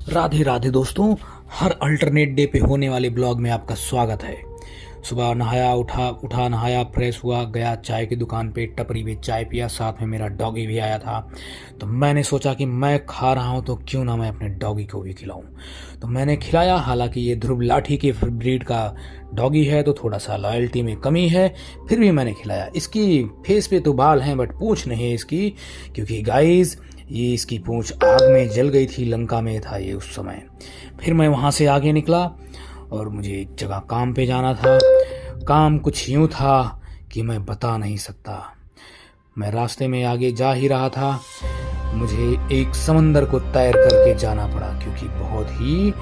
राधे राधे दोस्तों, हर alternate day पे होने वाले ब्लॉग में आपका स्वागत है। सुबह नहाया उठा नहाया फ्रेश हुआ, गया चाय की दुकान पे, टपरी पे चाय पिया, साथ में मेरा डॉगी भी आया था। तो मैंने सोचा कि मैं खा रहा हूँ तो क्यों ना मैं अपने डॉगी को भी खिलाऊं। तो मैंने खिलाया। हालांकि ये ध्रुव लाठी के ब्रीड का डॉगी है तो थोड़ा सा लॉयल्टी में कमी है, फिर भी मैंने खिलाया। इसकी फेस पे तो बाल हैं बट पूंछ नहीं है इसकी, क्योंकि गाइस ये इसकी पूंछ आग में जल गई थी, लंका में था ये उस समय। फिर मैं वहाँ से आगे निकला और मुझे एक जगह काम पे जाना था। काम कुछ यूँ था कि मैं बता नहीं सकता। मैं रास्ते में आगे जा ही रहा था, मुझे एक समंदर को तैर करके जाना पड़ा, क्योंकि बहुत ही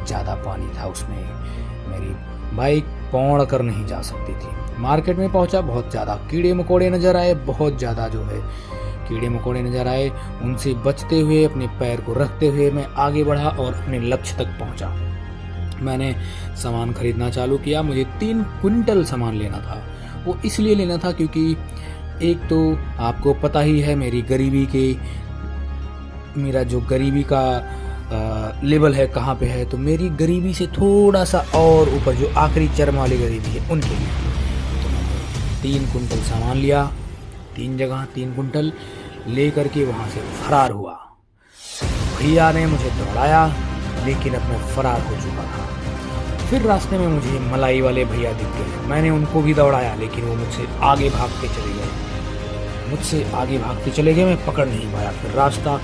ज़्यादा पानी था उसमें। मेरी बाइक पौड़ कर नहीं जा सकती थी। मार्केट में पहुंचा, बहुत ज़्यादा कीड़े मकोड़े नज़र आए, बहुत ज़्यादा जो है कीड़े मकोड़े नज़र आए। उनसे बचते हुए, अपने पैर को रखते हुए मैं आगे बढ़ा और अपने लक्ष्य तक पहुंचा। मैंने सामान खरीदना चालू किया। मुझे 3 क्विंटल सामान लेना था। वो इसलिए लेना था क्योंकि एक तो आपको पता ही है मेरा जो गरीबी का लेवल है कहाँ पे है। तो मेरी गरीबी से थोड़ा सा और ऊपर जो आखिरी चरम वाली गरीबी है उनके लिए तो मैंने 3 कुंटल सामान लिया। 3 जगह 3 कुंटल ले करके वहाँ से फरार हुआ। भैया ने मुझे दौड़ाया, लेकिन अब मैं फरार हो चुका था। फिर रास्ते में मुझे मलाई वाले भैया दिख गए। मैंने उनको भी दौड़ाया, लेकिन वो मुझसे आगे भागते चले गए। मैं पकड़ नहीं पाया। फिर रास्ता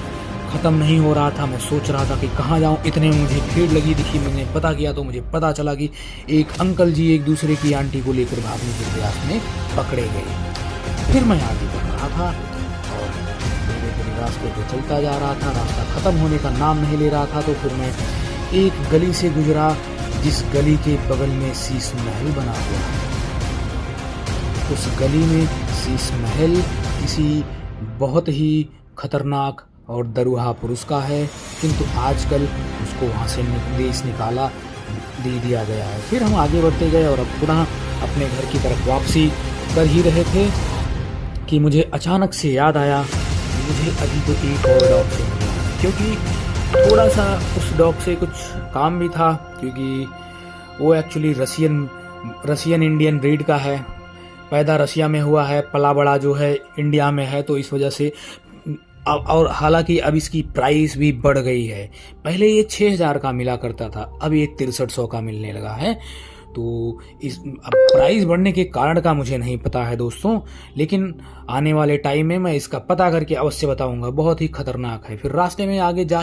ख़त्म नहीं हो रहा था। मैं सोच रहा था कि कहाँ जाऊँ। इतने में मुझे भीड़ लगी दिखी। मैंने पता किया तो मुझे पता चला कि एक अंकल जी एक दूसरे की आंटी को लेकर भागने के प्रयास में पकड़े गए। फिर मैं आगे बढ़ रहा था और धीरे धीरे रास्ते पे चलता जा रहा था। रास्ता ख़त्म होने का नाम नहीं ले रहा था। तो फिर मैं एक गली से गुजरा, जिस गली के बगल में शीश महल बना हुआ है। उस गली में शीश महल किसी बहुत ही खतरनाक और दरूहा पुरुष का है, किंतु आजकल उसको वहाँ से देश निकाला दे दिया गया है। फिर हम आगे बढ़ते गए और अब पुनः अपने घर की तरफ वापसी कर ही रहे थे कि मुझे अचानक से याद आया कि मुझे अभी तो एक और डॉग से मिलना है, क्योंकि थोड़ा सा उस डॉग से कुछ काम भी था, क्योंकि वो एक्चुअली रशियन इंडियन ब्रीड का है। पैदा रसिया में हुआ है, पला बड़ा जो है इंडिया में है। तो इस वजह से और हालांकि अब इसकी प्राइस भी बढ़ गई है। पहले ये 6,000 का मिला करता था, अब ये 6300 का मिलने लगा है। तो इस अब प्राइस बढ़ने के कारण का मुझे नहीं पता है दोस्तों, लेकिन आने वाले टाइम में मैं इसका पता करके अवश्य बताऊंगा। बहुत ही खतरनाक है। फिर रास्ते में आगे जा